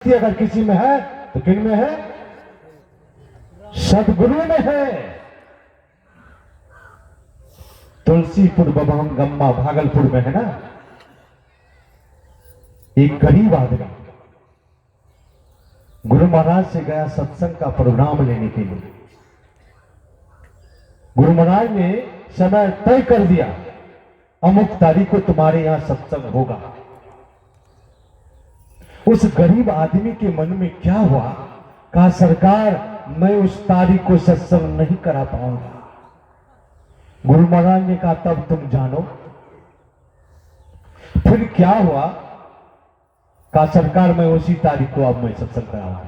अगर किसी में है तो किन में है? सदगुरु में है। तुलसीपुर बबाम गम्मा भागलपुर में है ना, एक गरीब आदमी गुरु महाराज से गया सत्संग का प्रोग्राम लेने के लिए। गुरु महाराज ने समय तय कर दिया, अमुक तारीख को तुम्हारे यहां सत्संग होगा। उस गरीब आदमी के मन में क्या हुआ, कहा सरकार मैं उस तारीख को सत्संग नहीं करा पाऊंगा। गुरु महाराज ने कहा तब तुम जानो। फिर क्या हुआ, कहा सरकार मैं उसी तारीख को अब मैं सत्संग कराऊंगा।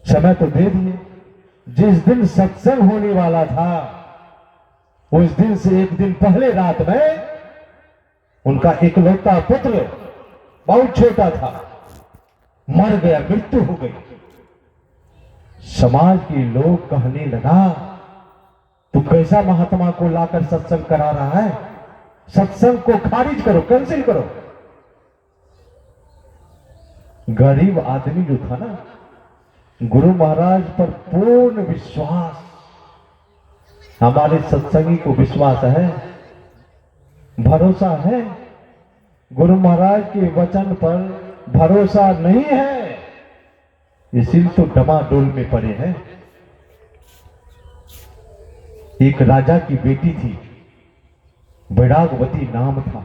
समय तो दे दिए। जिस दिन सत्संग होने वाला था उस दिन से एक दिन पहले रात में उनका इकलौता पुत्र बहुत छोटा था, मर गया, मृत्यु हो गई। समाज के लोग कहने लगा तू कैसा महात्मा को लाकर सत्संग करा रहा है, सत्संग को खारिज करो, कैंसिल करो। गरीब आदमी जो था ना, गुरु महाराज पर पूर्ण विश्वास, हमारे सत्संगी को विश्वास है, भरोसा है, गुरु महाराज के वचन पर भरोसा नहीं है, इसीलिए तो डमाडोल में पड़े हैं। एक राजा की बेटी थी, वैरागवती नाम था।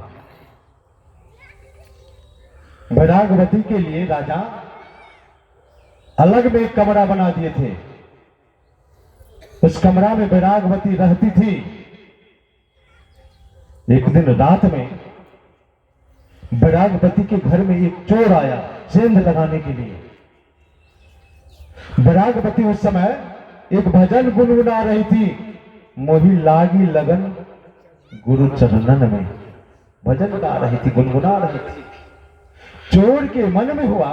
वैरागवती के लिए राजा अलग में एक कमरा बना दिए थे। उस कमरा में वैरागवती रहती थी। एक दिन रात में वैरागवती के घर में एक चोर आया सेंध लगाने के लिए। वैरागवती उस समय एक भजन गुनगुना रही थी, मोही लागी लगन गुरु चरणन में, भजन गा रही थी, गुनगुना रही थी। चोर के मन में हुआ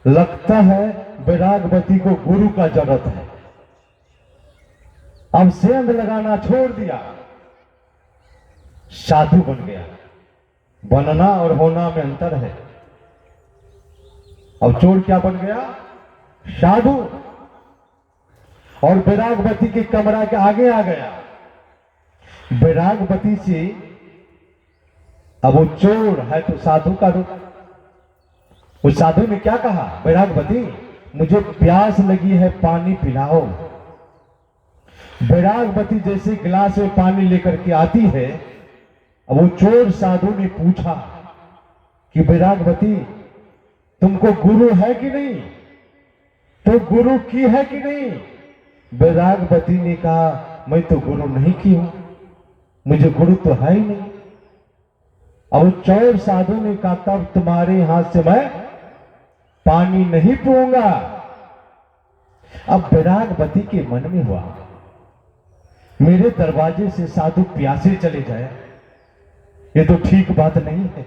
लगता है वैरागवती को गुरु का जरूरत है, अब सेंध लगाना छोड़ दिया, साधु बन गया। बनना और होना में अंतर है। अब चोर क्या बन गया? साधु। और वैरागवती के कमरा के आगे आ गया। वैरागवती से अब वो चोर है तो साधु का रूप। उस साधु ने क्या कहा, वैरागवती मुझे प्यास लगी है, पानी पिलाओ। वैरागवती जैसे गिलास में पानी लेकर के आती है, अब वो चोर साधु ने पूछा कि वैरागवती तुमको गुरु है कि नहीं, तो गुरु की है कि नहीं? वैरागवती ने कहा मैं तो गुरु नहीं की हूं, मुझे गुरु तो है ही नहीं। अब चोर साधु ने कहा तब तुम्हारे हाथ से मैं पानी नहीं पीऊंगा। अब वैरागवती के मन में हुआ मेरे दरवाजे से साधु प्यासे चले जाए, ये तो ठीक बात नहीं है।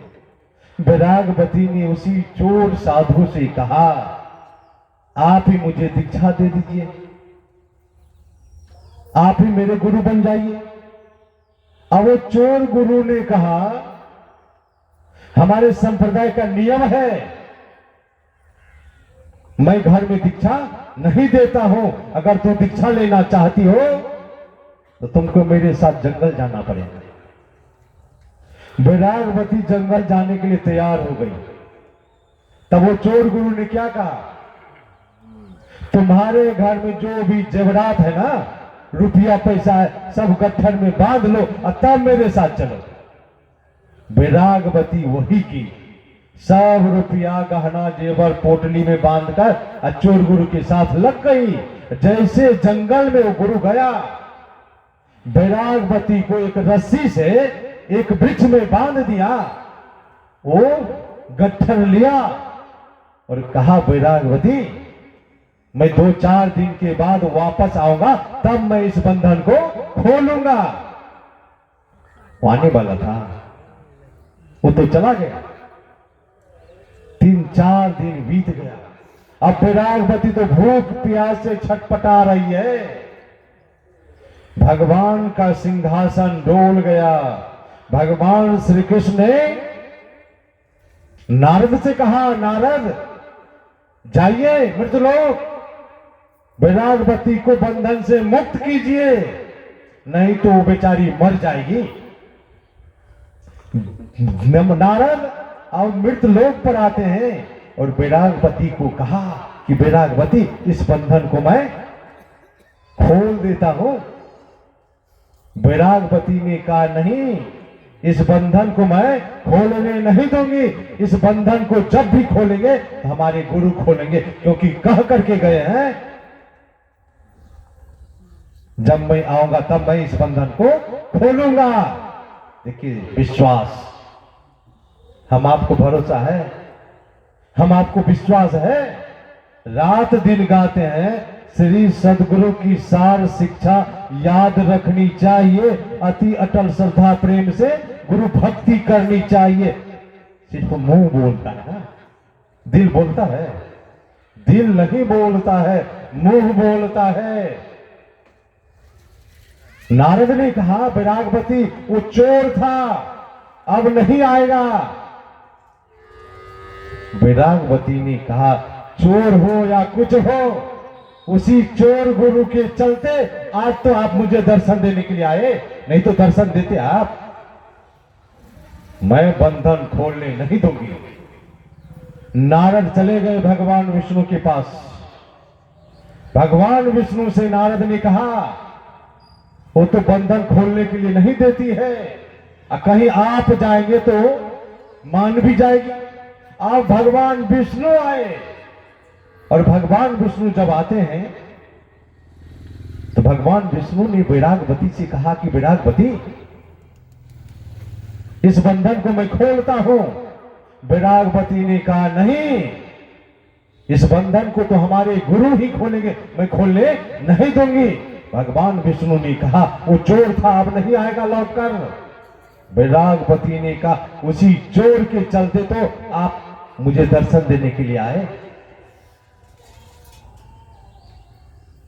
वैरागवती ने उसी चोर साधु से कहा आप ही मुझे दीक्षा दे दीजिए, आप ही मेरे गुरु बन जाइए। अब वो चोर गुरु ने कहा हमारे संप्रदाय का नियम है, मैं घर में दीक्षा नहीं देता हूं, अगर तू दीक्षा लेना चाहती हो तो तुमको मेरे साथ जंगल जाना पड़ेगा। वैरागवती जंगल जाने के लिए तैयार हो गई। तब वो चोर गुरु ने क्या कहा, तुम्हारे घर में जो भी जेवरात है ना, रुपया पैसा है, सब गट्ठर में बांध लो और तब मेरे साथ चलो। वैरागवती वही की, सब रुपया गहना जेवर पोटली में बांधकर चोर गुरु के साथ लग गई। जैसे जंगल में वो गुरु गया, वैरागवती को एक रस्सी से एक वृक्ष में बांध दिया, वो गट्ठर लिया और कहा वैरागवती मैं 2-4 दिन के बाद वापस आऊंगा, तब मैं इस बंधन को खोलूंगा। वो आने वाला था, वो तो चला गया। 3-4 दिन बीत गया। अब वैरागवती तो भूख प्यास से छटपटा रही है। भगवान का सिंहासन डोल गया। भगवान श्री कृष्ण ने नारद से कहा, नारद जाइए मृतलोक, विरागवती को बंधन से मुक्त कीजिए, नहीं तो वो बेचारी मर जाएगी। नारद अब मृतलोक पर आते हैं और विरागवती को कहा कि विरागवती इस बंधन को मैं खोल देता हूं। विरागवती ने कहा, नहीं, इस बंधन को मैं खोलने नहीं दूंगी। इस बंधन को जब भी खोलेंगे तो हमारे गुरु खोलेंगे, क्योंकि कह करके गए हैं जब मैं आऊंगा तब मैं इस बंधन को खोलूंगा। देखिए विश्वास, हम आपको भरोसा है, हम आपको विश्वास है। रात दिन गाते हैं श्री सदगुरु की सार शिक्षा याद रखनी चाहिए, अति अटल श्रद्धा प्रेम से गुरु भक्ति करनी चाहिए। सिर्फ मुंह बोलता है ना, दिल बोलता है? दिल नहीं बोलता है, मुंह बोलता है। नारद ने कहा, विरागवती वो चोर था, अब नहीं आएगा। विरागवती ने कहा, चोर हो या कुछ हो, उसी चोर गुरु के चलते आज तो आप मुझे दर्शन देने के लिए आए, नहीं तो दर्शन देते आप। मैं बंधन खोलने नहीं दूंगी। नारद चले गए भगवान विष्णु के पास। भगवान विष्णु से नारद ने कहा, वो तो बंधन खोलने के लिए नहीं देती है, कहीं आप जाएंगे तो मान भी जाएगी। आप भगवान विष्णु आए, और भगवान विष्णु जब आते हैं तो भगवान विष्णु ने विरागवती से कहा कि विरागवती इस बंधन को मैं खोलता हूं। विरागवती ने कहा, नहीं, इस बंधन को तो हमारे गुरु ही खोलेंगे, मैं खोलने नहीं दूंगी। भगवान विष्णु ने कहा, वो चोर था, अब नहीं आएगा लौटकर। विरागवती ने कहा, उसी चोर के चलते तो आप मुझे दर्शन देने के लिए आए,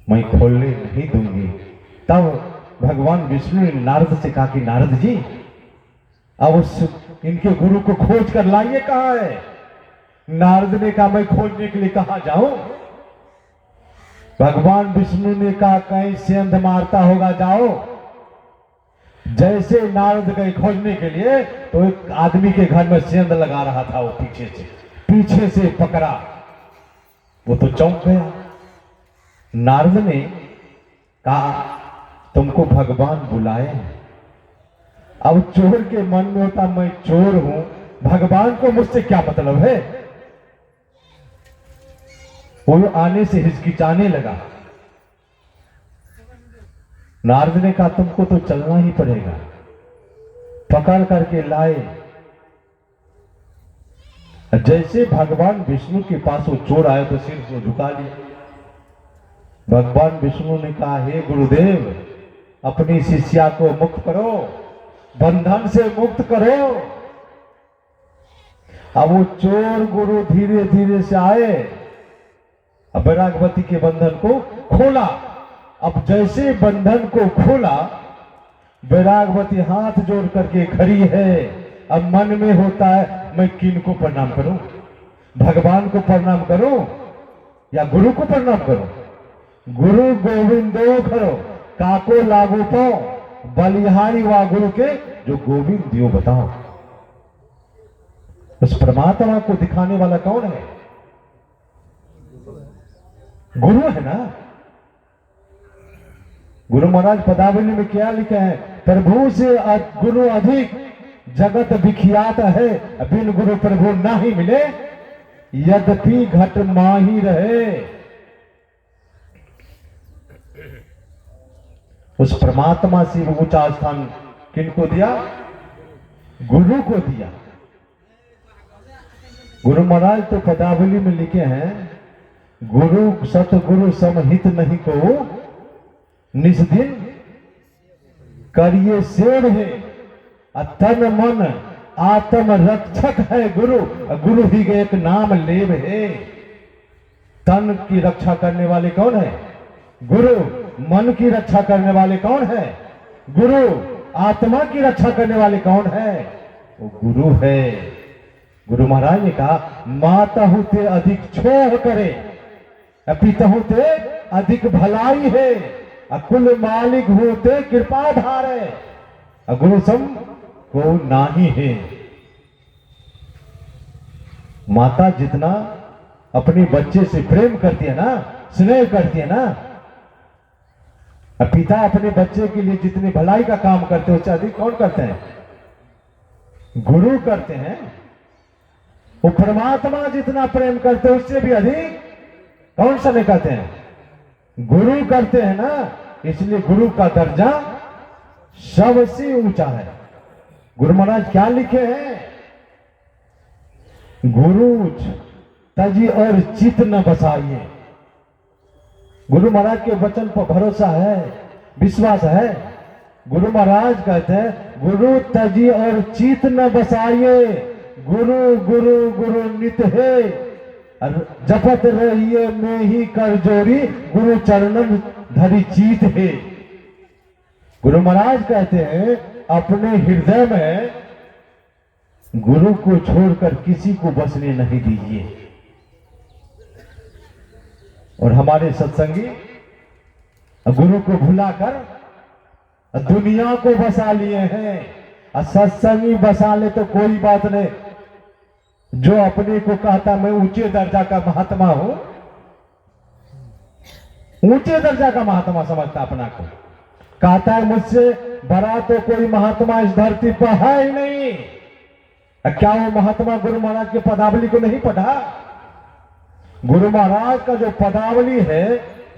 मैं खोलने नहीं दूंगी। तब भगवान विष्णु ने नारद से कहा कि नारद जी, अब उस इनके गुरु को खोज कर लाइए, कहां है? नारद ने कहा, मैं खोजने के लिए कहां जाऊं? भगवान विष्णु ने कहा, कहीं सेंध मारता होगा, जाओ। जैसे नारद गए खोजने के लिए तो एक आदमी के घर में सेंध लगा रहा था, वो पीछे से पकड़ा, वो तो चौंक गया। नारद ने कहा, तुमको भगवान बुलाए। अब चोर के मन में होता, मैं चोर हूं, भगवान को मुझसे क्या मतलब है? वो आने से हिचकिचाने लगा। नारद ने कहा, तुमको तो चलना ही पड़ेगा। पकड़ करके लाए। जैसे भगवान विष्णु के पास वो चोर आए तो सिर को झुका लिया। भगवान विष्णु ने कहा, हे गुरुदेव, अपनी शिष्या को मुक्त करो, बंधन से मुक्त करो। अब वो चोर गुरु धीरे धीरे से आए, अब विरागवती के बंधन को खोला। अब जैसे बंधन को खोला, विरागवती हाथ जोड़ करके खड़ी है। अब मन में होता है, मैं किन को प्रणाम करूं? भगवान को प्रणाम करूं या गुरु को प्रणाम करूं? गुरु गोविंदो खरो, काको लागू पाओ, बलिहारी वा गुरु के जो गोविंद दियो बताओ। उस परमात्मा को दिखाने वाला कौन है? गुरु है ना। गुरु महाराज पदावली में क्या लिखा है? प्रभु से गुरु अधिक जगत विख्यात है, बिन गुरु प्रभु ना ही मिले, यद्यपि घट माही रहे। उस परमात्मा से ऊंचा स्थान किनको दिया? गुरु को दिया। गुरु महाराज तो पदावली में लिखे हैं, गुरु सतगुरु समहित नहीं को निस्दिन करिए सेव है, तन मन आत्म रक्षक है गुरु, गुरु ही एक नाम लेव है। तन की रक्षा करने वाले कौन है? गुरु। मन की रक्षा करने वाले कौन है? गुरु। आत्मा की रक्षा करने वाले कौन है? वो गुरु है। गुरु महाराज ने कहा मातहु ते अधिक छोह करे, पितहु ते अधिक भलाई है, कुल मालिक होते कृपा धारे, गुरु सम को नाही है। माता जितना अपने बच्चे से प्रेम करती है ना, स्नेह करती है ना, पिता अपने बच्चे के लिए जितनी भलाई का काम करते हैं उससे अधिक कौन करते हैं? गुरु करते हैं। वो परमात्मा जितना प्रेम करते हैं उससे भी अधिक कौन सा नहीं करते हैं? गुरु करते हैं ना। इसलिए गुरु का दर्जा सबसे ऊंचा है। गुरु महाराज क्या लिखे हैं? गुरु तजी और चित न बसाइए। गुरु महाराज के वचन पर भरोसा है, विश्वास है। गुरु महाराज कहते हैं गुरु तजी और चित न बसाइए, गुरु गुरु गुरु नित है, जपत रहिए में ही कर जोरी, गुरु चरणन धरी चीत है। गुरु महाराज कहते हैं अपने हृदय में गुरु को छोड़कर किसी को बसने नहीं दीजिए। और हमारे सत्संगी गुरु को भुलाकर दुनिया को बसा लिए हैं। सत्संगी बसा ले तो कोई बात नहीं, जो अपने को कहता मैं ऊंचे दर्जा का महात्मा हूं, ऊंचे दर्जा का महात्मा समझता अपना को, कहता है मुझसे बड़ा तो कोई महात्मा इस धरती पर है ही नहीं। क्या वो महात्मा गुरु महाराज के पदावली को नहीं पढ़ा? गुरु महाराज का जो पदावली है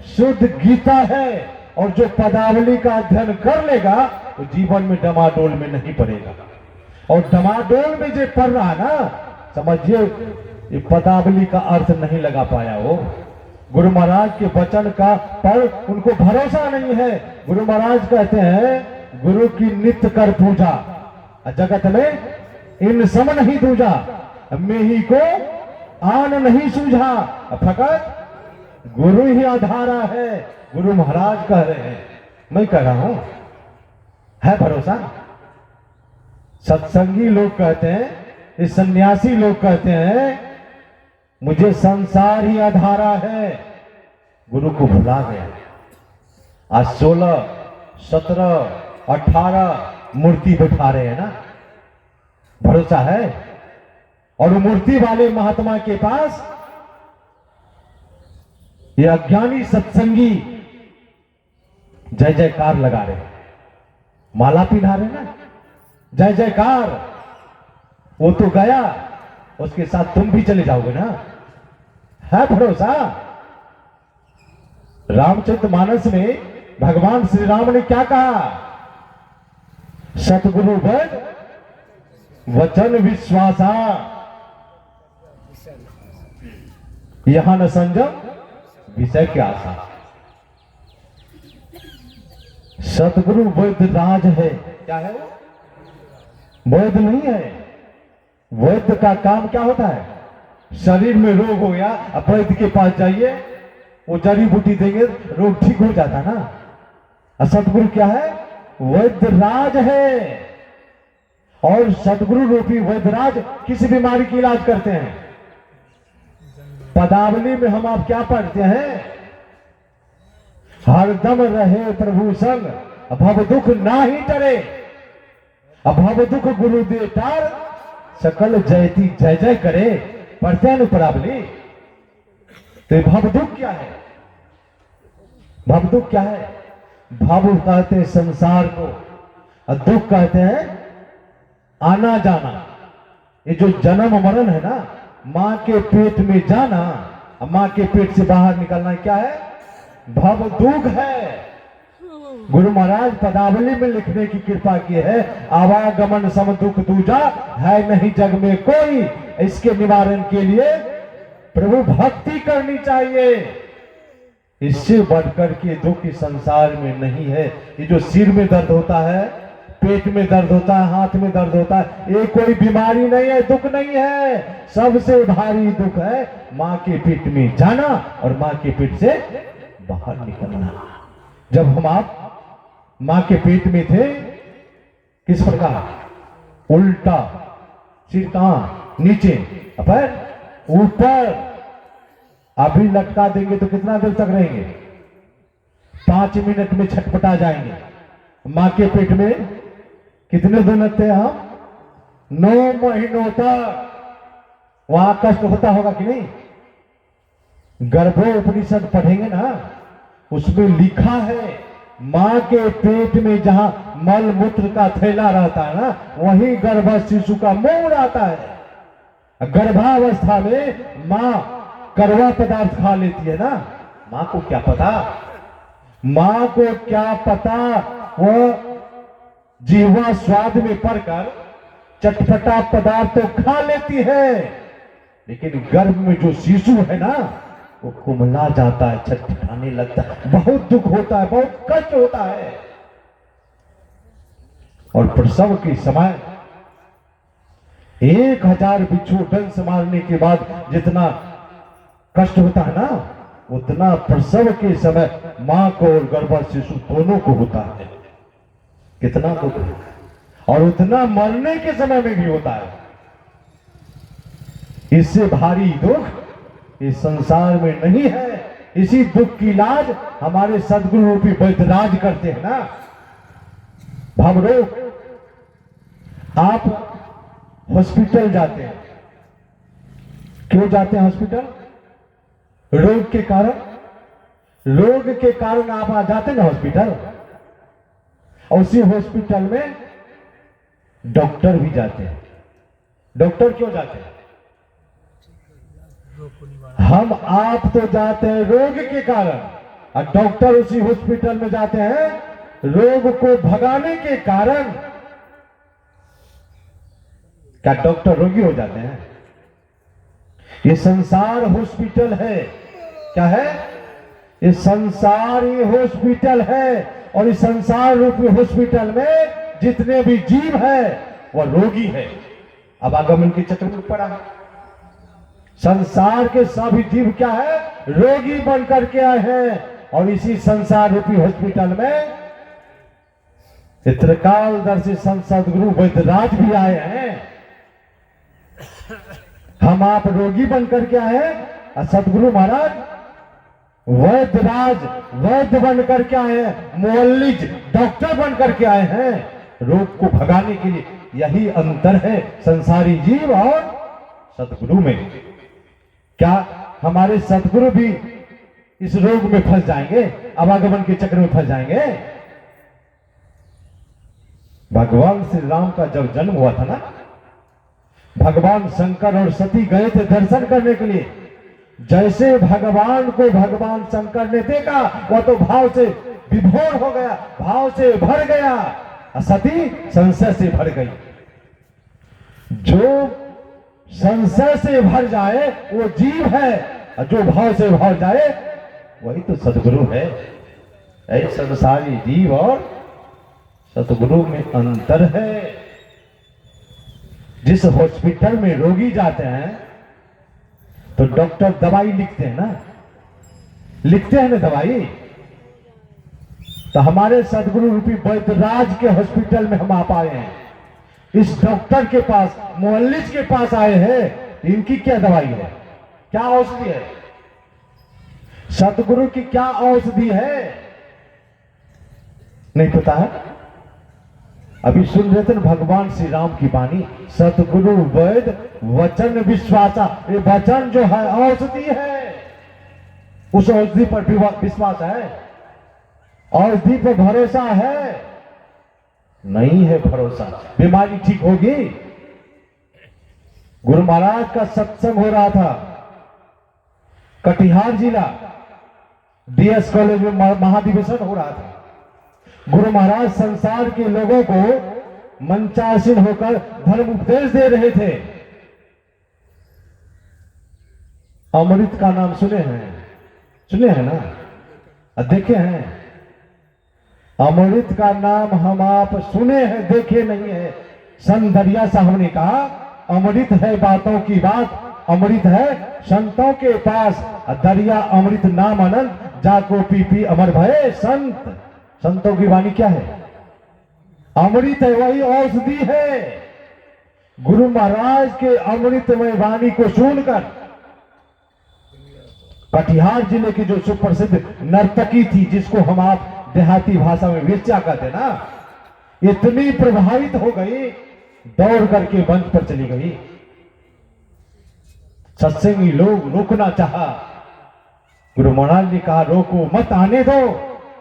शुद्ध गीता है, और जो पदावली का अध्ययन कर लेगा तो जीवन में डमाडोल में नहीं पड़ेगा। और डमाडोल में जो पढ़ रहा ना, समझिए ये पदावली का अर्थ नहीं लगा पाया। वो गुरु महाराज के वचन का पर उनको भरोसा नहीं है। गुरु महाराज कहते हैं गुरु की नित्य कर पूजा, जगत में इन सम नहीं दूजा, में ही को आन नहीं सूझा, फकत गुरु ही आधारा है। गुरु महाराज कह रहे हैं, मैं कह रहा हूं, है भरोसा? सत्संगी लोग कहते हैं, ये सन्यासी लोग कहते हैं मुझे संसार ही आधारा है, गुरु को भुला गया। आज 16, 17, 18 मूर्ति बैठा रहे हैं ना, भरोसा है? और मूर्ति वाले महात्मा के पास ये अज्ञानी सत्संगी जय जयकार लगा रहे, माला पिन्हा रहे ना, जय जयकार। वो तो गया, उसके साथ तुम भी चले जाओगे ना, है भरोसा? रामचरितमानस में भगवान श्री राम ने क्या कहा? सतगुरु वद वचन विश्वासा, यहां न संजम विषय की आशा। सतगुरु वैद्य राज है। क्या है वो? वैद्य नहीं है। वैद्य का काम क्या होता है? शरीर में रोग हो गया, अब वैद्य के पास जाइए, वो जड़ी बूटी देंगे, रोग ठीक हो जाता ना। और सतगुरु क्या है? वैद्य राज है। और सतगुरु रूपी वैद्यराज किस बीमारी की इलाज करते हैं? पदावली में हम आप क्या पढ़ते हैं? हरदम रहे प्रभु संग, भव दुख ना ही डरे, भव दुख गुरु दे टार, सकल जयती जय जय करे। पढ़ते हैं पदावली। तो भव दुख क्या है? भव दुख क्या है? भव कहते हैं संसार को, और दुख कहते हैं आना जाना। ये जो जन्म मरण है ना, मां के पेट में जाना, मां के पेट से बाहर निकलना, क्या है? भव दुख है। गुरु महाराज पदावली में लिखने की कृपा की है, आवागमन सम दुख दूजा, है नहीं जग में कोई। इसके निवारण के लिए प्रभु भक्ति करनी चाहिए। इससे बढ़कर के दुख इस संसार में नहीं है। ये जो सिर में दर्द होता है, पेट में दर्द होता है, हाथ में दर्द होता है, ये कोई बीमारी नहीं है, दुख नहीं है। सबसे भारी दुख है मां के पेट में जाना और मां के पेट से बाहर निकलना। जब हम आप मां के पेट में थे, किस प्रकार? उल्टा, सिर कहां? नीचे, पैर ऊपर। अभी लटका देंगे तो कितना देर तक रहेंगे? 5 मिनट में छटपटा जाएंगे। मां के पेट में कितने दिन लगते हैं हम? 9 महीनों तक। वहां कष्ट होता होगा कि नहीं? गर्भोपनिषद पढ़ेंगे ना, उसमें लिखा है मां के पेट में जहां मल मूत्र का थैला रहता है ना, वहीं गर्भ शिशु का मोड़ आता है। गर्भावस्था में मां कड़वा पदार्थ खा लेती है ना, मां को क्या पता, मां को क्या पता, वो जीवा स्वाद में पड़कर चटपटा पदार्थ तो खा लेती है, लेकिन गर्भ में जो शिशु है ना, वो कुमला जाता है, छटपटाने लगता है, बहुत दुख होता है, बहुत कष्ट होता है। और प्रसव के समय 1000 बिच्छू डंस मारने के बाद जितना कष्ट होता है ना, उतना प्रसव के समय मां को और गर्भ शिशु दोनों को होता है। कितना दुख है, और उतना मरने के समय में भी होता है। इससे भारी दुख इस संसार में नहीं है। इसी दुख की इलाज हमारे सदगुरु रूपी वैद्यराज करते हैं ना। भवरोग, आप हॉस्पिटल जाते हैं, क्यों जाते हैं हॉस्पिटल? रोग के कारण। रोग के कारण आप आ जाते हैं ना हॉस्पिटल, और उसी हॉस्पिटल में डॉक्टर भी जाते हैं। डॉक्टर क्यों जाते हैं? हम आप तो जाते हैं रोग के कारण, और डॉक्टर उसी हॉस्पिटल में जाते हैं रोग को भगाने के कारण। क्या डॉक्टर रोगी हो जाते हैं? ये संसार हॉस्पिटल है। क्या है? ये संसार ही हॉस्पिटल है, और इस संसार रूपी हॉस्पिटल में जितने भी जीव है वह रोगी है। अब आगमन के चक्र में पड़ा है। संसार के सभी जीव क्या है? रोगी बन करके आए हैं, और इसी संसार रूपी हॉस्पिटल में त्रिकालदर्शी संत सदगुरु वैद्यराज भी आए हैं। हम आप रोगी बन करके आए हैं, और सदगुरु महाराज वैद्यराज वैद्य बन करके आए हैं, मुअल्लिज डॉक्टर बन करके आए हैं रोग को भगाने के लिए। यही अंतर है संसारी जीव और सदगुरु में। क्या हमारे सदगुरु भी इस रोग में फंस जाएंगे, अवागमन के चक्र में फंस जाएंगे? भगवान श्री राम का जब जन्म हुआ था ना, भगवान शंकर और सती गए थे दर्शन करने के लिए। जैसे भगवान को भगवान शंकर ने देखा, वह तो भाव से विभोर हो गया, भाव से भर गया, और सती संशय से भर गई। जो संशय से भर जाए वो जीव है, और जो भाव से भर जाए वही तो सदगुरु है। ऐसे संसारी जीव और सदगुरु में अंतर है। जिस हॉस्पिटल में रोगी जाते हैं तो डॉक्टर दवाई लिखते हैं ना, लिखते हैं ना दवाई। तो हमारे सदगुरु रूपी वैद्यराज के हॉस्पिटल में हम आप आए हैं, इस डॉक्टर के पास, मुअल्लिज के पास आए हैं। इनकी क्या दवाई है, क्या औषधि है? सदगुरु की क्या औषधि है? नहीं पता है। अभी सुन रहे थे ना भगवान श्री राम की वाणी, सतगुरु वैद्य वचन विश्वासा। ये वचन जो है औषधि है, उस औषधि पर विश्वास है, औषधि पर भरोसा है? नहीं है भरोसा, बीमारी ठीक होगी? गुरु महाराज का सत्संग हो रहा था कटिहार जिला, डीएस कॉलेज में महाधिवेशन हो रहा था। गुरु महाराज संसार के लोगों को मंचासीन होकर धर्म उपदेश दे रहे थे। अमृत का नाम सुने हैं? सुने हैं ना, देखे हैं? अमृत का नाम हम आप सुने हैं, देखे नहीं है। संत दरिया साहब ने कहा, अमृत है बातों की बात, अमृत है संतों के पास, दरिया अमृत नाम अनंत, जाको पी पी अमर भय संत। संतों की वाणी क्या है? अमृत है, वही औषधि है गुरु महाराज के अमृतमय वाणी को सुनकर कटिहार जिले की जो सुप्रसिद्ध नर्तकी थी, जिसको हम आप देहाती भाषा में वेश्या कहते ना, इतनी प्रभावित हो गई, दौड़ करके मंच पर चली गई। सत्संगी लोग रोकना चाहा, गुरु महाराज ने कहा रोको मत, आने दो।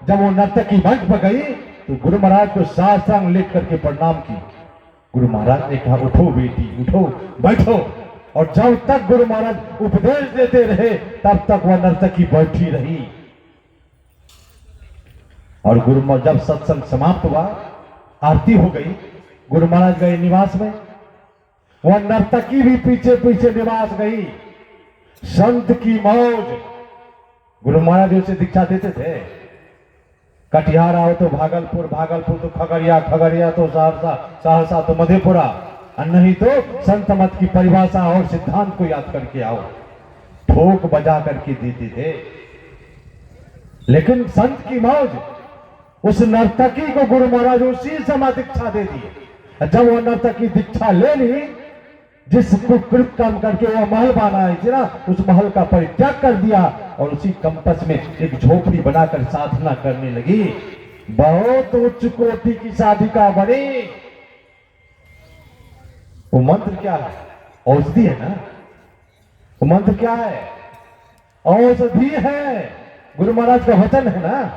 जब वो नर्तकी मंच पर गई तो गुरु महाराज को साष्टांग लेट करके प्रणाम की। गुरु महाराज ने कहा उठो बेटी, उठो, बैठो। और जब तक गुरु महाराज उपदेश देते रहे तब तक वह नर्तकी बैठी रही। और गुरु महाराज जब सत्संग समाप्त हुआ, आरती हो गई, गुरु महाराज गए निवास में, वह नर्तकी भी पीछे पीछे निवास गई। संत की मौज। गुरु महाराज उसे दीक्षा देते थे, कटिहार आओ तो भागलपुर, भागलपुर तो खगड़िया, खगड़िया तो सहरसा, सहरसा तो मधेपुरा, और नहीं तो संत मत की परिभाषा और सिद्धांत को याद करके आओ। ठोक बजा करके देते थे। लेकिन संत की मौज, उस नर्तकी को गुरु महाराज उसी समय दीक्षा दे दी। जब वो नर्तकी दीक्षा ले ली, जिस कुकृत काम करके वो महल बनाई थी ना, उस महल का परित्याग कर दिया और उसी कंपस में एक झोपड़ी बनाकर साधना करने लगी। बहुत उच्च कोटि की साधिका बनी। वो मंत्र क्या है? औषधि है ना। वो मंत्र क्या है? औषधि है। गुरु महाराज का वचन है ना,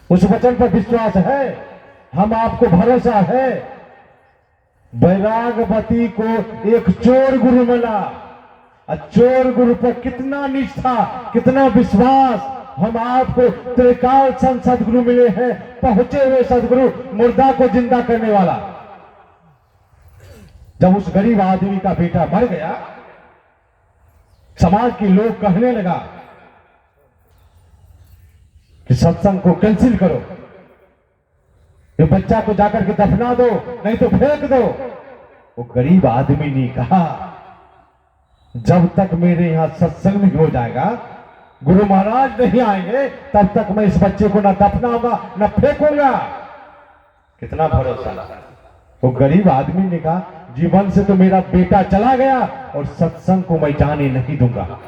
उस वचन पर विश्वास है, हम आपको भरोसा है। बैरागवती को एक चोर गुरु मिला, और चोर गुरु पर कितना निष्ठा, कितना विश्वास। हम आपको त्रिकाल संत सदगुरु मिले हैं, पहुंचे हुए सदगुरु, मुर्दा को जिंदा करने वाला। जब उस गरीब आदमी का बेटा मर गया, समाज के लोग कहने लगा कि सत्संग को कैंसिल करो, ये बच्चा को जाकर के दफना दो, नहीं तो फेंक दो। वो गरीब आदमी ने कहा जब तक मेरे यहां सत्संग नहीं हो जाएगा, गुरु महाराज नहीं आएंगे, तब तक मैं इस बच्चे को न दफनाऊंगा न फेंकूंगा। कितना भरोसा। वो गरीब आदमी ने कहा जीवन से तो मेरा बेटा चला गया और सत्संग को मैं जाने नहीं दूंगा।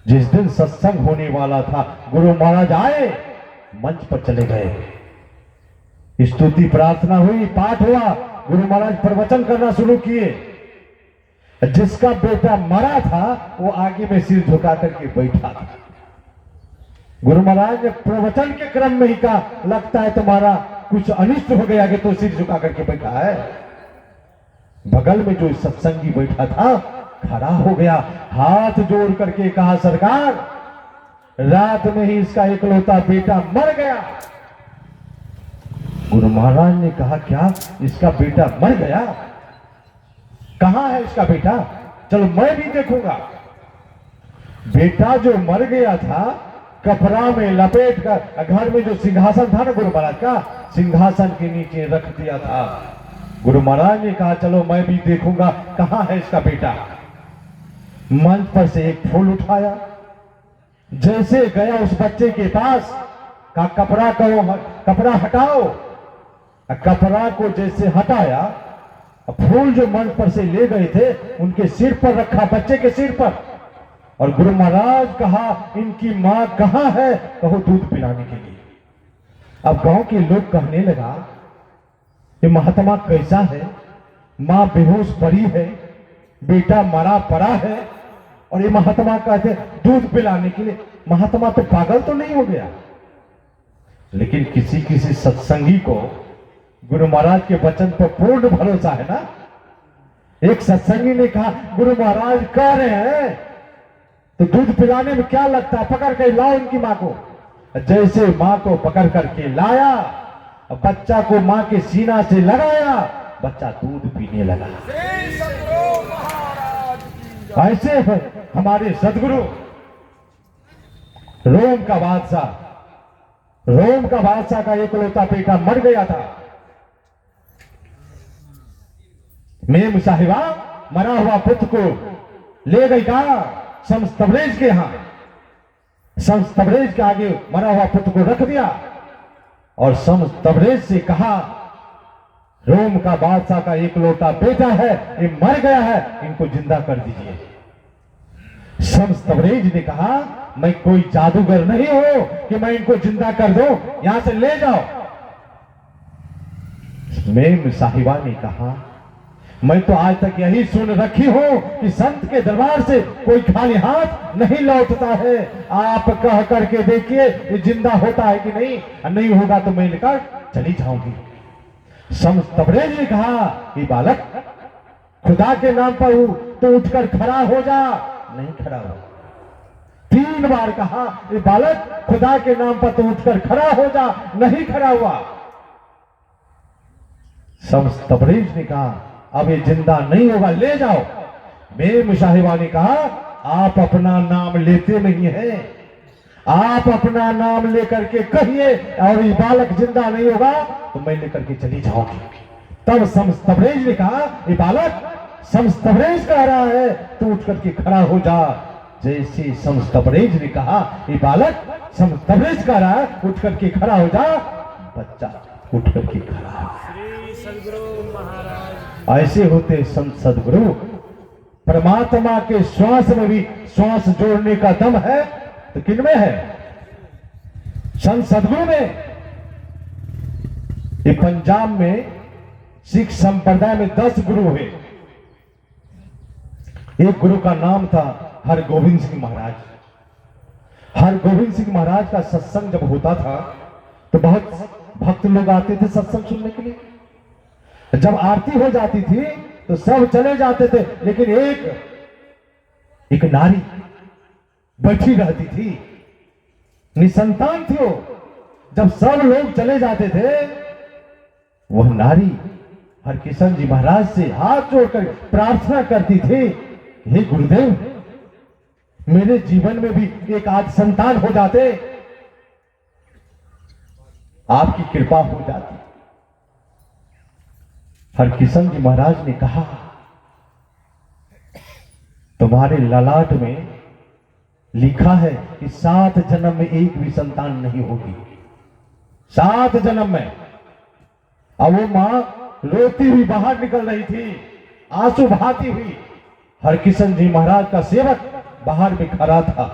जिस दिन सत्संग होने वाला था, गुरु महाराज आए, मंच पर चले गए, स्तुति प्रार्थना हुई, पाठ हुआ, गुरु महाराज प्रवचन करना शुरू किए। जिसका बेटा मरा था वो आगे में सिर झुका करके बैठा था। गुरु महाराज ने प्रवचन के क्रम में ही कहा लगता है तुम्हारा कुछ अनिष्ट हो गया कि तो सिर झुका करके बैठा है। बगल में जो सत्संगी बैठा था खड़ा हो गया, हाथ जोड़ करके कहा सरकार, रात में ही इसका इकलौता बेटा मर गया। गुरु महाराज ने कहा क्या इसका बेटा मर गया? कहां है इसका बेटा? चलो मैं भी देखूंगा। बेटा जो मर गया था कपड़ा में लपेट कर घर में जो सिंहासन था ना गुरु महाराज का, सिंहासन के नीचे रख दिया था। गुरु महाराज ने कहा चलो मैं भी देखूंगा कहां है इसका बेटा। मंच पर से एक फूल उठाया, जैसे गया उस बच्चे के पास, का कपड़ा हटाओ। कपड़ा को जैसे हटाया, फूल जो मंच पर से ले गए थे उनके सिर पर रखा, बच्चे के सिर पर। और गुरु महाराज कहा इनकी मां कहां है? कहो दूध पिलाने के लिए। अब गांव के लोग कहने लगा ये महात्मा कैसा है, मां बेहोश पड़ी है, बेटा मरा पड़ा है, और ये महात्मा कहते दूध पिलाने के लिए। महात्मा तो पागल तो नहीं हो गया? लेकिन किसी किसी सत्संगी को गुरु महाराज के वचन पर पूर्ण भरोसा है ना। एक सत्संगी ने कहा गुरु महाराज कह रहे हैं तो दूध पिलाने में क्या लगता है, पकड़ कर लाओ इनकी मां को। जैसे मां को पकड़ करके लाया, बच्चा को मां के सीना से लगाया, बच्चा दूध पीने लगा। ऐसे हमारे सदगुरु, रोम का बादशाह का एकलौता बेटा मर गया था। मेम साहिबा मरा हुआ पुत्र को ले गई कहा शम्स तबरेज के यहां। शम्स तबरेज के आगे मरा हुआ पुत्र को रख दिया और शम्स तबरेज से कहा रोम का बादशाह का एक लौटा बेटा है, ये मर गया है, इनको जिंदा कर दीजिए। शम्स तबरेज ने कहा, मैं कोई जादूगर नहीं हूं कि मैं इनको जिंदा कर दूं, यहां से ले जाओ। मेम साहिबा ने कहा, मैं तो आज तक यही सुन रखी हूं कि संत के दरबार से कोई खाली हाथ नहीं लौटता है। आप कह करके देखिए ये जिंदा होता है कि नहीं, नहीं होगा तो मैं लेकर चली जाऊंगी। शम्स तबरेज ने कहा, ये बालक खुदा के नाम पर हूं तो उठकर खड़ा हो जा। नहीं खड़ा हुआ। 3 बार कहा, ये बालक खुदा के नाम पर तो उठकर खड़ा हो जा। नहीं खड़ा हुआ। शम्स तबरेज ने कहा, अब ये जिंदा नहीं होगा, ले जाओ। मेम साहिबा ने कहा, आप अपना नाम लेते नहीं हैं, आप अपना नाम लेकर के कहिए और ये बालक जिंदा नहीं होगा तो मैं लेकर के चली जाऊंगी। तब शम्स तबरेज ने कहा, ये बालक शम्स तबरेज कह रहा है तू उठ करके खड़ा हो जा। जैसे शम्स तबरेज ने कहा, ये बालक शम्स तबरेज कह रहा है उठ करके खड़ा हो जा, बच्चा उठ करके खड़ा हो गया। सदगुरु महाराज ऐसे होते संत सदगुरु। परमात्मा के श्वास में भी श्वास जोड़ने का दम है तो किनमें है? संत सदगुरु में। ये पंजाब में सिख संप्रदाय में 10 गुरु हुए। एक गुरु का नाम था हरगोविंद सिंह महाराज। हरगोविंद सिंह महाराज का सत्संग जब होता था तो बहुत भक्त लोग आते थे सत्संग सुनने के लिए। जब आरती हो जाती थी तो सब चले जाते थे, लेकिन एक नारी बैठी रहती थी, निसंतान थी वो। जब सब लोग चले जाते थे, वह नारी हरकिशन जी महाराज से हाथ जोड़कर प्रार्थना करती थी, हे गुरुदेव, मेरे जीवन में भी एक आध संतान हो जाते, आपकी कृपा हो जाती। हरकिशन जी महाराज ने कहा, तुम्हारे ललाट में लिखा है कि 7 जन्म में एक भी संतान नहीं होगी। 7 जन्म में। अब वो मां रोती हुई बाहर निकल रही थी, आंसू बहाती हुई। हरकिशन जी महाराज का सेवक बाहर में खड़ा था।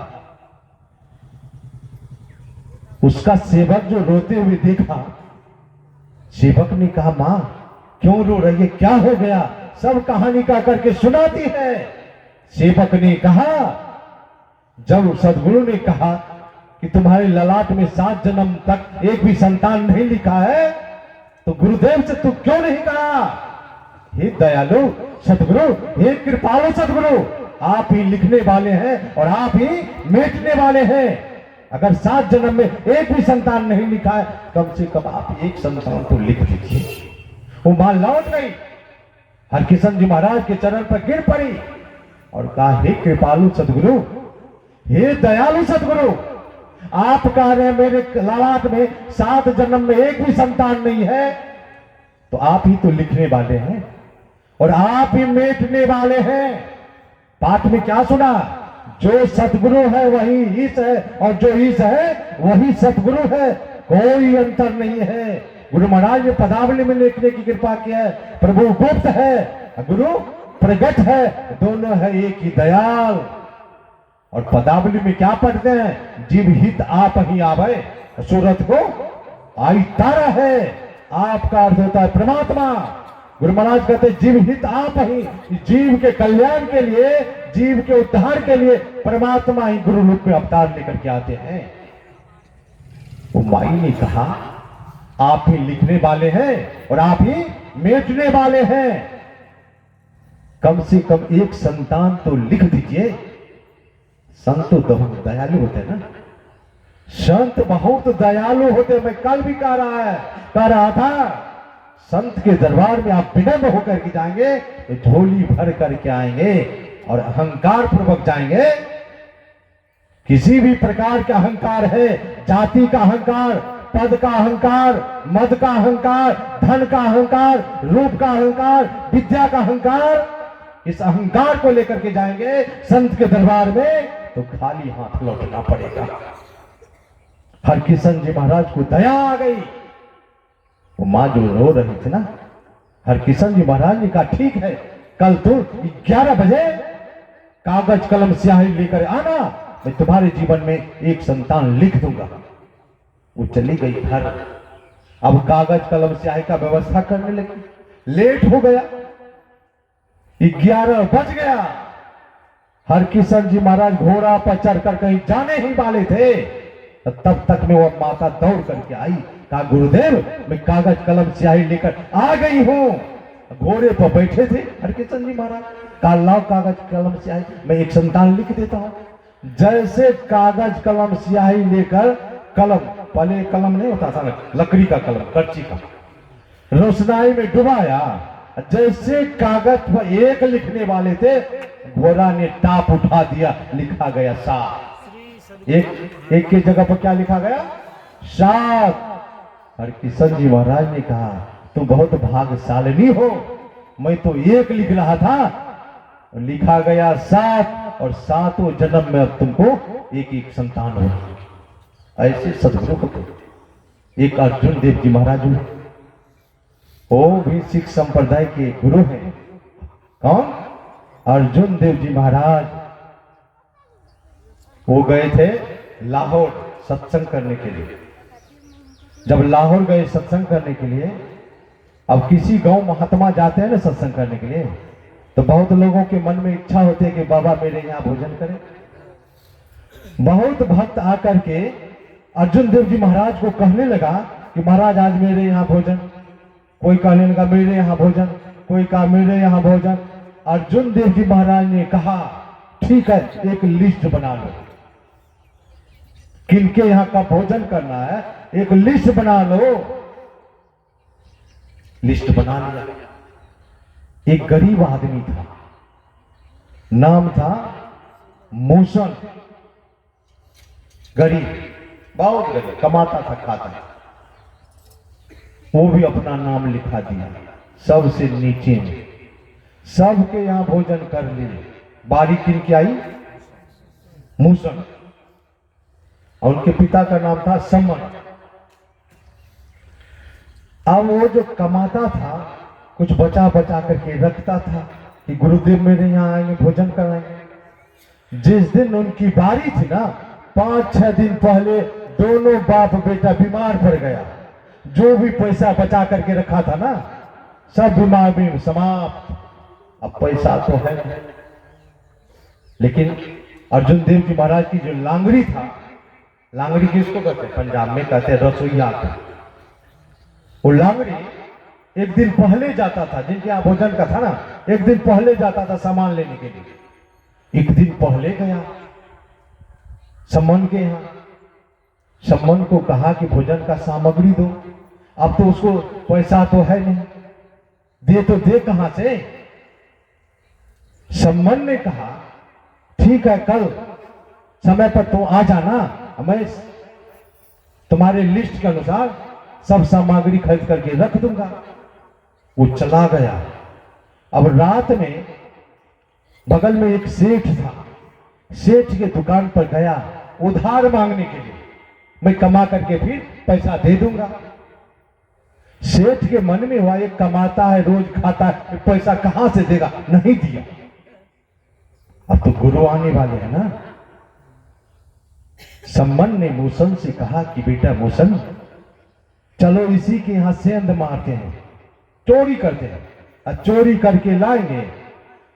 उसका सेवक जो रोते हुए देखा, सेवक ने कहा, मां क्यों रो रही है, क्या हो गया? सब कहानी का करके सुनाती है। सेवक ने कहा, जब सदगुरु ने कहा कि तुम्हारे ललाट में 7 जन्म तक एक भी संतान नहीं लिखा है, तो गुरुदेव से तू क्यों नहीं कहा? हे दयालु सदगुरु, हे कृपालु सदगुरु, आप ही लिखने वाले हैं और आप ही मेटने वाले हैं। अगर 7 जन्म में एक भी संतान नहीं लिखा है, कम से कम आप एक संतान तो लिख दीजिए। वो मां लौट गई, हरकिशन जी महाराज के चरण पर गिर पड़ी और कहा, हे कृपालु सदगुरु, हे दयालु सदगुरु, आप कह रहे हैं मेरे ललाट में 7 जन्म में एक भी संतान नहीं है, तो आप ही तो लिखने वाले हैं और आप ही मेटने वाले हैं। पाठ में क्या सुना? जो सतगुरु है वही ईश है और जो ईश है वही सतगुरु है, कोई अंतर नहीं है। गुरु महाराज ने पदावली में लिखने की कृपा किया है, प्रभु गुप्त है, गुरु प्रगट है, दोनों है एक ही दयाल। और पदावली में क्या पढ़ते हैं? जीव हित आप ही आवे, सूरत को आई तारा है। आपका अर्थ होता है परमात्मा। गुरु महाराज कहते हैं जीव हित आप ही, जीव के कल्याण के लिए, जीव के उद्धार के लिए परमात्मा ही गुरु रूप में अवतार लेकर के आते हैं। वो माई ने कहा, आप ही लिखने वाले हैं और आप ही मेटने वाले हैं, कम से कम एक संतान तो लिख दीजिए। संत तो बहुत दयालु होते हैं ना, संत बहुत दयालु होते। मैं कल भी कह रहा था, संत के दरबार में आप विनम्र होकर के जाएंगे तो झोली भर करके आएंगे और अहंकार पूर्वक जाएंगे। किसी भी प्रकार का अहंकार है, जाति का अहंकार, पद का अहंकार, मद का अहंकार, धन का अहंकार, रूप का अहंकार, विद्या का अहंकार, इस अहंकार को लेकर के जाएंगे संत के दरबार में तो खाली हाथ लौटना पड़ेगा। हरकिशन जी महाराज को दया आ गई। वो मां जो रो रही थी ना, हरकिशन जी महाराज ने कहा ठीक है, कल तू 11 बजे कागज कलम स्याही लेकर आना, मैं तुम्हारे जीवन में एक संतान लिख दूंगा। वो चली गई घर। अब कागज कलम स्याही का व्यवस्था करने लगी। लेट हो गया, 11 बज गया। हरकिशन जी महाराज घोड़ा पर चढ़कर कहीं जाने ही वाले थे, तब तक में वो माता दौड़ करके आई। कहा गुरुदेव, मैं कागज कलम स्याही लेकर आ गई हूं। घोड़े पर बैठे थे हरकिशन जी महाराज। कहा लाओ कागज कलम स्याही, मैं एक संतान लिख देता हूं। जैसे कागज कलम स्याही लेकर, कलम पहले कलम नहीं होता था ना, लकड़ी का कलम, कर्ची का, रोशनाई में डुबाया। जैसे कागज पर एक लिखने वाले थे, घोड़ा ने टाप उठा दिया, लिखा गया 7। एक की जगह पर क्या लिखा गया? 7। हरकिशन जी महाराज ने कहा तुम बहुत भाग्यशालिनी हो, मैं तो 1 लिख रहा था, लिखा गया 7, और 7वें जन्म में अब तुमको एक संतान हो। ऐसे सदगुरु को एक अर्जुन देव जी महाराज हुए, वो भी सिख संप्रदाय के गुरु हैं। कौन? अर्जुन देव जी महाराज। वो गए थे लाहौर सत्संग करने के लिए। जब लाहौर गए सत्संग करने के लिए, अब किसी गांव महात्मा जाते हैं ना सत्संग करने के लिए, तो बहुत लोगों के मन में इच्छा होती है कि बाबा मेरे यहाँ भोजन करें। बहुत भक्त आकर के अर्जुन देव जी महाराज को कहने लगा कि महाराज आज मेरे यहाँ भोजन। कोई कहने लगा मेरे यहाँ भोजन, कोई कहा मेरे यहाँ भोजन। अर्जुन देव जी महाराज ने कहा ठीक है, एक लिस्ट बना लो, किनके यहाँ का भोजन करना है, एक लिस्ट बना लो। लिस्ट बना लिया। एक गरीब आदमी था, नाम था मूसन। गरीब, बहुत गरीब, कमाता था खाता था। वो भी अपना नाम लिखा दिया सबसे नीचे में। सबके यहां भोजन कर लिए। बारी किनकी आई? मूसन। और उनके पिता का नाम था समन। अब वो जो कमाता था, कुछ बचा बचा करके रखता था कि गुरुदेव मेरे यहाँ आएंगे, भोजन कराएंगे। जिस दिन उनकी बारी थी ना, 5-6 दिन पहले दोनों बाप बेटा बीमार पड़ गया। जो भी पैसा बचा करके रखा था ना, सब बीमार में समाप्त। अब पैसा तो है, लेकिन अर्जुन देव जी महाराज की जो लांगड़ी था, लांगड़ी किसको कहते हैं? पंजाब में कहते हैं रसोईया का। वो लांगड़ी एक दिन पहले जाता था, जिनके यहाँ भोजन का था ना, एक दिन पहले जाता था सामान लेने के लिए। एक दिन पहले गया सम्मन के यहाँ। सम्मन को कहा कि भोजन का सामग्री दो। अब तो उसको पैसा तो है नहीं, दे तो दे कहां से? सम्मन ने कहा ठीक है, कल समय पर तो आ जाना, मैं तुम्हारे लिस्ट के अनुसार सब सामग्री खरीद करके रख दूंगा। वो चला गया। अब रात में बगल में एक सेठ था, सेठ के दुकान पर गया उधार मांगने के लिए, मैं कमा करके फिर पैसा दे दूंगा। सेठ के मन में हुआ, एक कमाता है, रोज खाता है, पैसा कहां से देगा? नहीं दिया। अब तो गुरु आने वाले हैं ना। सम्मन ने मूसन से कहा कि बेटा मूसन, चलो इसी के यहां सेंध मारते हैं, चोरी करते हैं, और चोरी करके लाएंगे,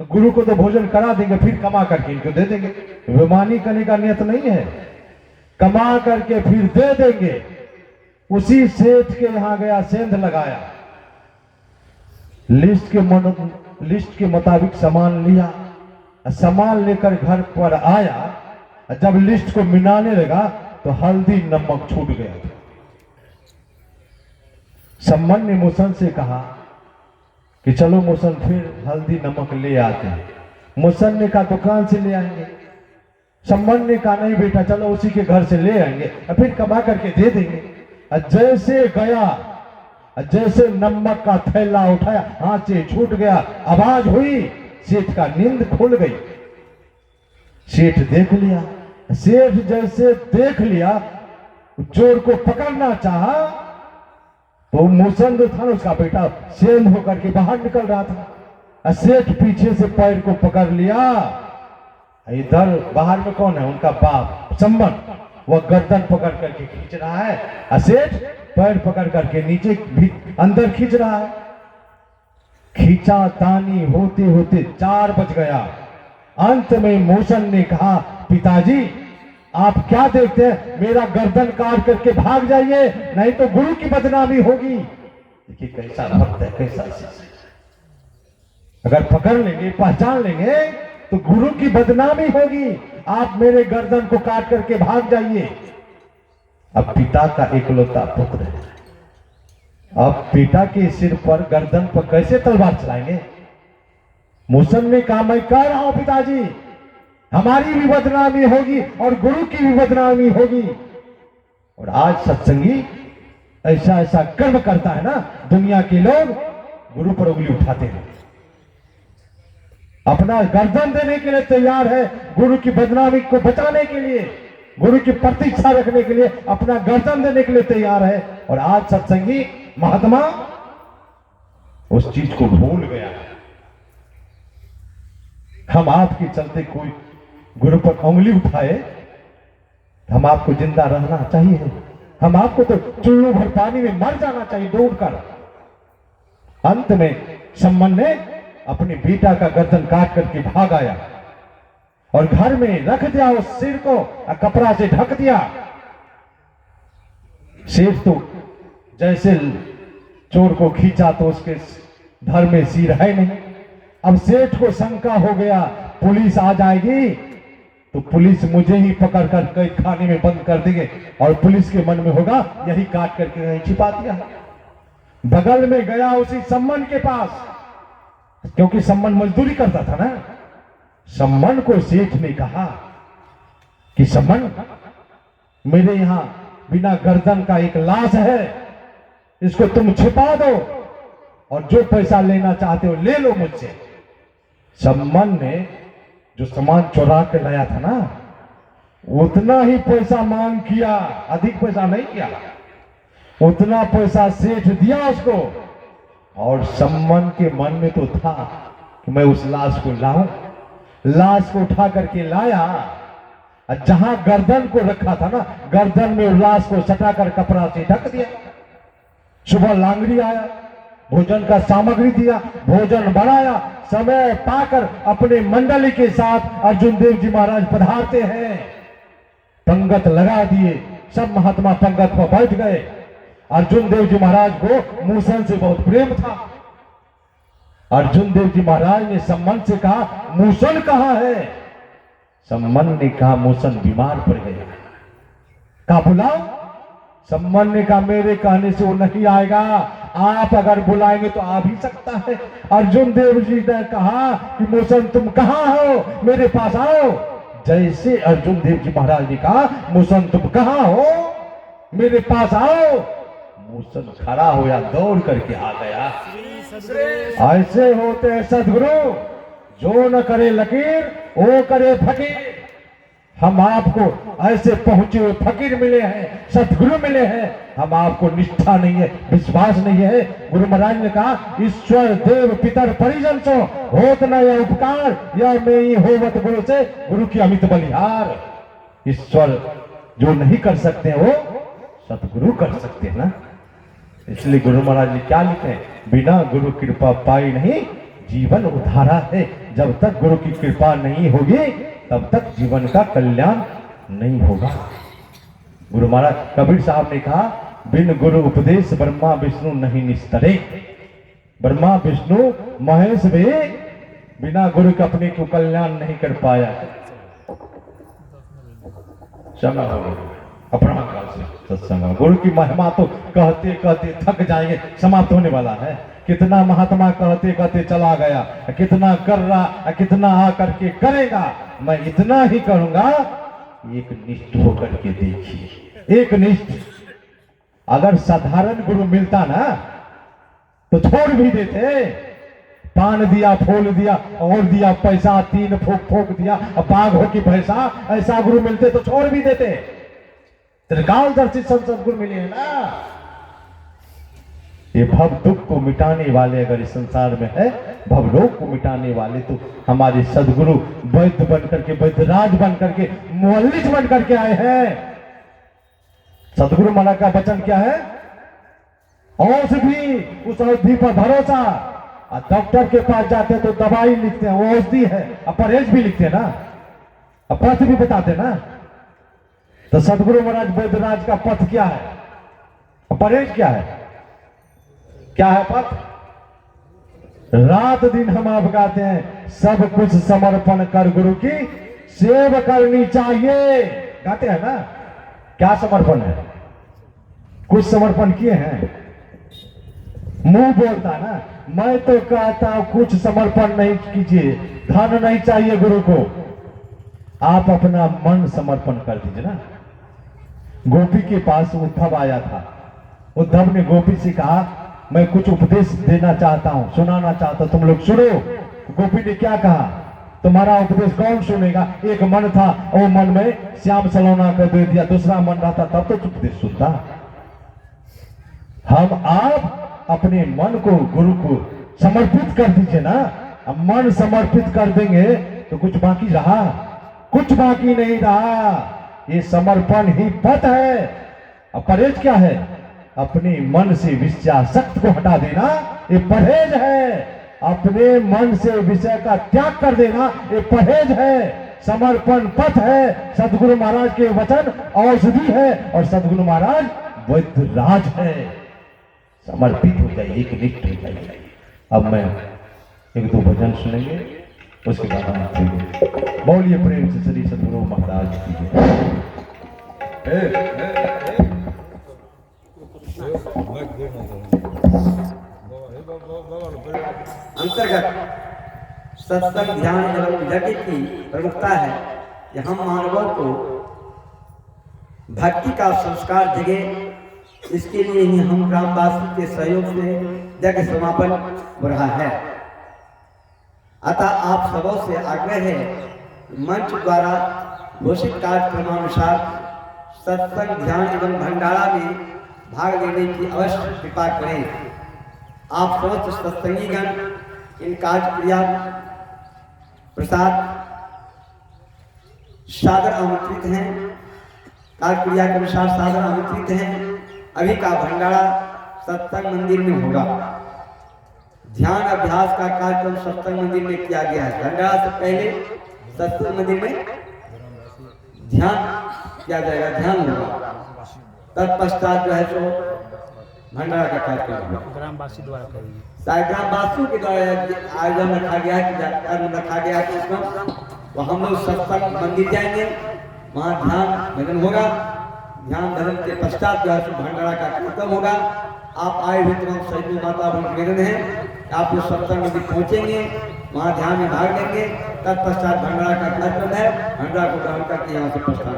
गुरु को तो भोजन करा देंगे, फिर कमा करके इनको दे देंगे। बेईमानी करने का नियत नहीं है, कमा करके फिर दे देंगे। उसी सेठ के यहां गया, सेंध लगाया, लिस्ट के मुताबिक सामान लिया। सामान लेकर घर पर आया। जब लिस्ट को मिलाने लगा तो हल्दी नमक छूट गया। सम्मन ने मूसन से कहा कि चलो मूसन फिर हल्दी नमक ले आते हैं। मूसन ने कहा दुकान से ले आएंगे। सम्मन ने कहा नहीं बेटा, चलो उसी के घर से ले आएंगे, फिर कमा करके दे देंगे। जैसे गया, जैसे नमक का थैला उठाया, हाथ से छूट गया, आवाज हुई, सेठ का नींद खुल गई। सेठ देख लिया। सेठ जैसे देख लिया, चोर को पकड़ना चाहा तो मूसन जो था ना, उसका बेटा सेम होकर के बाहर निकल रहा था। सेठ पीछे से पैर को पकड़ लिया। इधर बाहर में कौन है? उनका बाप सम्मन, वह गर्दन पकड़ करके खींच रहा है। सेठ पैर पकड़ करके नीचे भी अंदर खींच रहा है। खींचा तानी होते होते 4 बज गया। अंत में मूसन ने कहा, पिताजी आप क्या देखते हैं, मेरा गर्दन काट करके भाग जाइए, नहीं तो गुरु की बदनामी होगी। देखिए कैसा भक्त है, कैसा शिष्य। अगर पकड़ लेंगे, पहचान लेंगे तो गुरु की बदनामी होगी। आप मेरे गर्दन को काट करके भाग जाइए। अब पिता का इकलौता पुत्र है, अब पिता के सिर पर, गर्दन पर कैसे तलवार चलाएंगे? मूसन ने कहा, मैं कह रहा हूं पिताजी, हमारी भी बदनामी होगी और गुरु की भी बदनामी होगी। और आज सत्संगी ऐसा ऐसा कर्म करता है ना, दुनिया के लोग गुरु पर उंगली उठाते हैं, अपना गर्दन देने के लिए तैयार है, गुरु की बदनामी को बचाने के लिए, गुरु की प्रतीक्षा रखने के लिए अपना गर्दन देने के लिए तैयार है। और आज सत्संगी महात्मा उस चीज को भूल गया। हम आपके चलते कोई गुरु पर उंगली उठाए, हम आपको जिंदा रहना चाहिए, हम आपको तो चुल्लू भर पानी में मर जाना चाहिए डूबकर। अंत में सम्मन ने अपने बेटा का गर्दन काट करके भाग आया और घर में रख दिया, उस सिर को कपड़ा से ढक दिया। सेठ तो जैसे चोर को खींचा तो उसके धर में सिर है नहीं। अब सेठ को शंका हो गया, पुलिस आ जाएगी तो पुलिस मुझे ही पकड़ कर कैद खाने में बंद कर देंगे, और पुलिस के मन में होगा यही काट करके यही छिपा दिया। बगल में गया उसी सम्मन के पास, क्योंकि सम्मन मजदूरी करता था ना। सम्मन को सेठ ने कहा कि सम्मन, मेरे यहां बिना गर्दन का एक लाश है, इसको तुम छिपा दो और जो पैसा लेना चाहते हो ले लो मुझसे। सम्मन ने जो सामान चुरा के लाया था ना, उतना ही पैसा मांग किया, अधिक पैसा नहीं किया। उतना पैसा सेठ दिया उसको, और सम्मन के मन में तो था कि मैं उस लाश को लाऊं। लाश को उठा करके लाया, जहां गर्दन को रखा था ना, गर्दन में लाश को सटाकर कपड़ा से ढक दिया। सुबह लांगड़ी आया, भोजन का सामग्री दिया, भोजन बनाया। समय पाकर अपने मंडली के साथ अर्जुन देव जी महाराज पधारते हैं। पंगत लगा दिए, सब महात्मा पंगत पर बैठ गए। अर्जुन देव जी महाराज को मूसन से बहुत प्रेम था। अर्जुन देव जी महाराज ने सम्मन से कहा, मूसन कहां है? सम्मन ने कहा, मूसन बीमार पड़ गया। कहा बुलाओ। सम्मन ने कहा, मेरे कहने से वो नहीं आएगा, आप अगर बुलाएंगे तो आ भी सकता है। अर्जुन देव जी ने कहा कि मूसन तुम कहां हो, मेरे पास आओ। जैसे अर्जुन देव जी महाराज ने कहा, मूसन तुम कहां हो, मेरे पास आओ, मूसन खड़ा होया, दौड़ करके आ गया। ऐसे होते हैं सदगुरु, जो न करे लकीर वो करे फकीर। हम आपको ऐसे पहुंचे हुए फकीर मिले हैं, सदगुरु मिले हैं, हम आपको निष्ठा नहीं है, विश्वास नहीं है। गुरु महाराज ने कहा, ईश्वर देव पितर परिजन सो होत न यह उपकार, यह में ही होवत गुरु से गुरु की अमित बलिहार। ईश्वर जो नहीं कर सकते वो सदगुरु कर सकते हैं ना। इसलिए गुरु महाराज ने क्या लिखे हैं, बिना गुरु कृपा पाई नहीं जीवन उधारा है। जब तक गुरु की कृपा नहीं होगी तब तक जीवन का कल्याण नहीं होगा। गुरु महाराज कबीर साहब ने कहा, बिन गुरु उपदेश ब्रह्मा विष्णु नहीं निस्तरे। ब्रह्मा विष्णु महेश भी बिना गुरु के अपने को कल्याण नहीं कर पाया। समय हो गया अपना काल से सत्संग। गुरु की महिमा तो कहते कहते थक जाएंगे, समाप्त होने वाला है। कितना महात्मा कहते कहते चला गया, कितना कर रहा, कितना आ करके करेगा। मैं इतना ही करूंगा, एक निष्ठ होकर के देखिए, एक निष्ठ। अगर साधारण गुरु मिलता ना तो छोड़ भी देते। पान दिया, फूल दिया और दिया, पैसा 3 फूक दिया, बाघ हो की पैसा, ऐसा गुरु मिलते तो छोड़ भी देते। त्रिकालदर्शी संत सदगुरु मिले हैं ना। ये भव दुख को मिटाने वाले अगर इस संसार में है, भवरोग को मिटाने वाले तो हमारे सदगुरु वैद्य बन करके, वैद्यराज बन करके, मुअल्लिज बन करके आए हैं। सदगुरु महाराज का वचन क्या है? औषधि, उस औषधि पर भरोसा। और डॉक्टर के पास जाते हैं तो दवाई लिखते हैं, वो औषधि है, और परहेज भी लिखते हैं ना, और पथ भी बताते हैं ना। तो सदगुरु महाराज वैद्यराज का पथ क्या है, परहेज क्या है? क्या है पथ? रात दिन हम आप गाते हैं, सब कुछ समर्पण कर गुरु की सेवा करनी चाहिए, गाते हैं ना। क्या समर्पण है? कुछ समर्पण किए हैं? मुंह बोलता ना, मैं तो कहता हूं कुछ समर्पण नहीं कीजिए, धन नहीं चाहिए गुरु को, आप अपना मन समर्पण कर दीजिए ना। गोपी के पास उद्धव आया था, उद्धव ने गोपी से कहा, मैं कुछ उपदेश देना चाहता हूं, सुनाना चाहता हूं, तुम लोग सुनो। गोपी ने क्या कहा? तुम्हारा उपदेश कौन सुनेगा? एक मन था, वो मन में श्याम सलोना कर दे दिया, दूसरा मन रहता तब तो उपदेश सुनता। हम आप अपने मन को गुरु को समर्पित कर दीजिए ना। अब मन समर्पित कर देंगे तो कुछ बाकी रहा? कुछ बाकी नहीं रहा। ये समर्पण ही पथ है। अब परहेज क्या है? अपने मन से विषयासक्त को हटा देना, ये परहेज है। अपने मन से विषय का त्याग कर देना, ये परहेज है, समर्पण पथ है। सदगुरु महाराज के वचन औषधि है, और सदगुरु महाराज वैद्यराज है। समर्पित हो जाइए, एक निष्ठ हो जाइए। अब मैं एक दो भजन सुनेंगे, उसके बाद हम सुनेंगे। बोलिए प्रेम से श्री सदगुरु महाराज की अंतर्गत सत्संग ध्यान एवं यज्ञ की प्रमुखता है कि हम मानवों को भक्ति का संस्कार जगे। इसके लिए ही हम ग्रामवासी के सहयोग से यज्ञ समापन हो रहा है। अतः आप सबों से आग्रह है, मंच द्वारा घोषित कार्यक्रमानुसार सत्संग ध्यान एवं भंडारा में भाग लेने की अवश्य कृपा करें। आप समस्त सत्संगीगण इन कार्यक्रिया प्रसाद सादर आमंत्रित हैं, कार्यक्रिया के अनुसार सादर आमंत्रित हैं। अभी का भंडारा सत्संग मंदिर में होगा। ध्यान अभ्यास का कार्यक्रम सत्संग मंदिर में किया गया है। भंडारा से पहले सत्संग मंदिर में ध्यान किया जाएगा, ध्यान होगा। तत्पश्चात जो है सो भंडारा का कार्यक्रम होगा। ग्रामवासी द्वारा करेंगे। ग्रामवासियों के द्वारा आयोजन रखा गया है, रखा गया है कि वो हम लोग सत्संग मंदिर जाएंगे, वहाँ ध्यान भजन होगा। ध्यान भजन के पश्चात जो है भंडारा का कार्यक्रम होगा। आप आए हुए तमाम सभी माता निवेदन है, आप लोग सत्संग मंदिर पहुँचेंगे, वहाँ ध्यान में भाग लेंगे। तत्पश्चात भंडारा का कार्यक्रम है, भंडारा को ग्रहण करके यहाँ से प्रस्थान,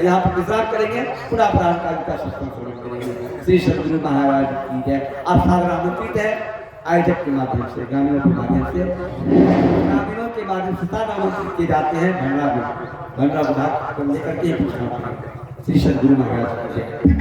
यहाँ पर विश्राम करेंगे, पुनः प्राण काल का सत्संग करेंगे। श्री सदगुरु महाराज की जय। आप सादर आमंत्रित है आयोजक के माध्यम से, ग्रामीणों के माध्यम से, ग्रामीणों के माध्यम से सादर आमंत्रित किए जाते हैं। भंडारा विभाग को लेकर के श्री सदगुरु महाराज की जय।